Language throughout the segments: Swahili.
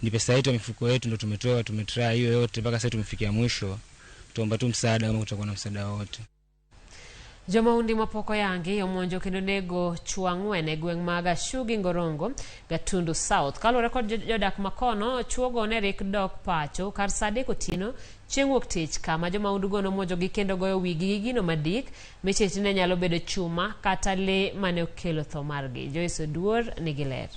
ni pesa yetu, mifuko yetu, ndio tumetry hiyo yote mpaka sasa tumefikia mwisho. Tuomba tu msaada kama kutakuwa na msaada wote. Jomaundi mapoko yangi yomonjo kendo nego chuang'wene gweng' maga Shugi Ngorongo Gatundu South. Kalo rekod jodak makono chuogo ne rik dok pacho kar sade kotino chieng' wuok tich kama jomaundu gono monjo gi kendo goyo wigi gi gino madik michitine nyalo bedo chuma kata le mane okelo tho margi. Joyce Oduor nigi ler.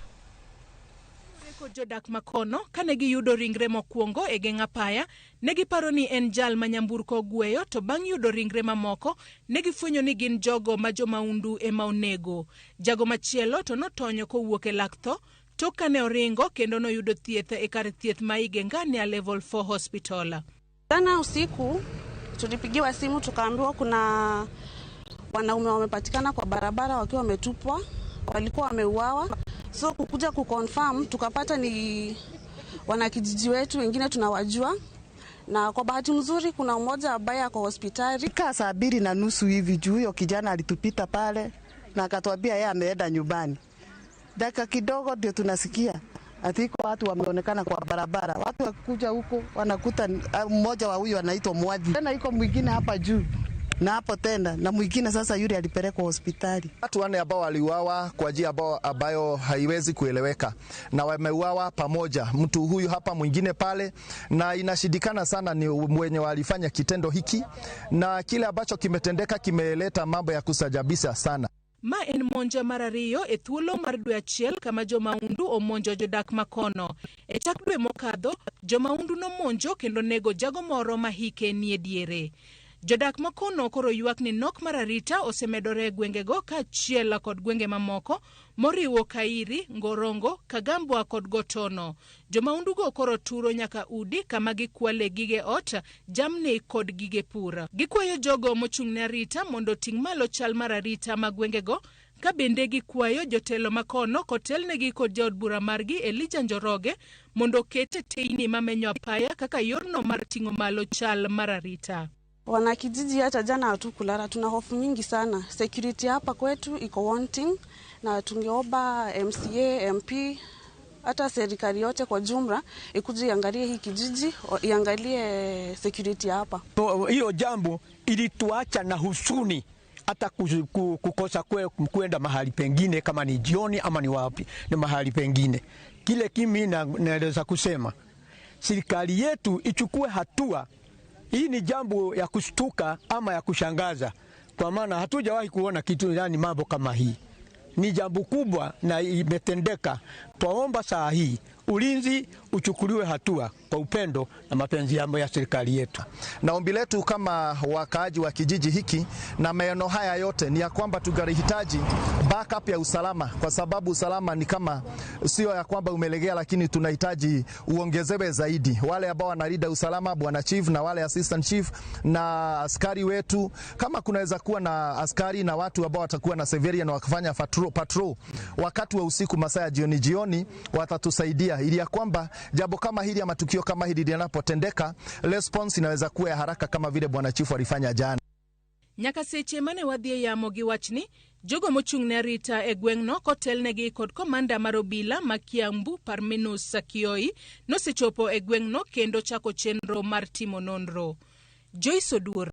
Jodak makono kane giyudo ringre mokwongo e geng' apaya negi paro ni en jal ma nyamburko gweyo, to bang' yudo ringre mamoko negi fwenyo ni gin jogo ma jomaundu ema onego. Jago machielo to notonyo kowuok e lak tho tok kane oringo kendo noyudo thieth e kar thieth ma Igengani ya level 4 hospital. Jana usiku tulipigiwa simu tukaambiwa kuna wanaume wamepatikana kwa barabara wakiwa wametupwa, walikuwa wameuawa. So kukuja kuconfirm tukapata ni wanakijiji wetu, wengine tunawajua, na kwa bahati mzuri kuna mmoja ambaye ako hospitali. Saa 2:30 hivi juu huyo kijana alitupita pale na akatuambia yeye ameenda nyumbani. Dakika kidogo ndio tunasikia atiko watu wameonekana kwa barabara. Watu wakuja huko wanakuta mmoja wa huyo anaitwa Mwadhi. Tena iko mwingine hapa juu. Na hapo tena na mwingine sasa yule alipelekwa hospitali. Watu wanne ambao waliuawa kwa njia ambayo haiwezi kueleweka, na wameuawa pamoja, mtu huyu hapa mwingine pale, na inashidikana sana ni mwenye walifanya kitendo hiki, na kile ambacho kimetendeka kimeleta mambo ya kusajabisha sana. Ma en monja marariyo e thuolo mar dwe achiel kama jomaundu omonjo jodak makono. E chak dwe mokadho jomaundu nomonjo kendo nego jago moro ma hike nie diere. Jodak makono koro ywak ni nok mararita osemedore gwengego ka chiela kod gwenge mamoko moriwo Kairi, Ngorongo, Kagambwa kod Gotono. Jomaundu go koro turo nyaka udi kama gikwale gige ot, jamni kod gige pura. Gikwayo jogo mochung'ne arita mondo ting' malo chal mararita ma gwengego, ka bende gikwayo jotelo makono kotelnegi kod jaod bura margi Elijah Njoroge mondo kete teini mamenyo apaya kaka yorno mar ting'o malo chal mararita. Wanakijiji hata jana hatukulala, tuna hofu nyingi sana. Security hapa kwetu iko wanting, na tungeomba MCA, MP, hata serikali yote kwa jumla ikuje iangalie hii kijiji, iangalie security hapa. Hiyo jambo ilituacha na husuni, hata kukosa kwenda mahali pengine, kama ni jioni ama ni wapi, ni mahali pengine. Kile kimi naweza kusema serikali yetu ichukue hatua. Hii ni jambo ya kushtuka ama ya kushangaza, kwa maana hatujawahi kuona kitu yani mambo kama hii. Ni jambo kubwa na imetendeka. Twaomba saa hii ulinzi uchukuliwe hatua kwa upendo na mapenzi ya serikali yetu. Na ombi letu kama wakaaji wa kijiji hiki na maeneo haya yote ni ya kwamba tunahitaji backup ya usalama, kwa sababu usalama ni kama sio ya kwamba umelegea, lakini tunahitaji uongezewe zaidi. Wale ambao wanalinda usalama, bwana chief na wale assistant chief na askari wetu, kama kunaweza kuwa na askari na watu ambao watakuwa na civilian wakifanya patrol wakati wa usiku, masaa ya jioni, watatusaidia ili ya kwamba jambo kama hili ama tukio kama hili linapotendeka, response inaweza kuwa ya haraka kama vile bwana chifu alifanya jana. Nyaka seche mane wadhie Ramogi wachni, jogo mochung'ne arita e gweng'no kotelnegi kod komanda mar obila ma Kiambu Parmenus Sakioi nosechopo e gweng'no kendo chako chenro mar timo nonro. Joyce Oduor.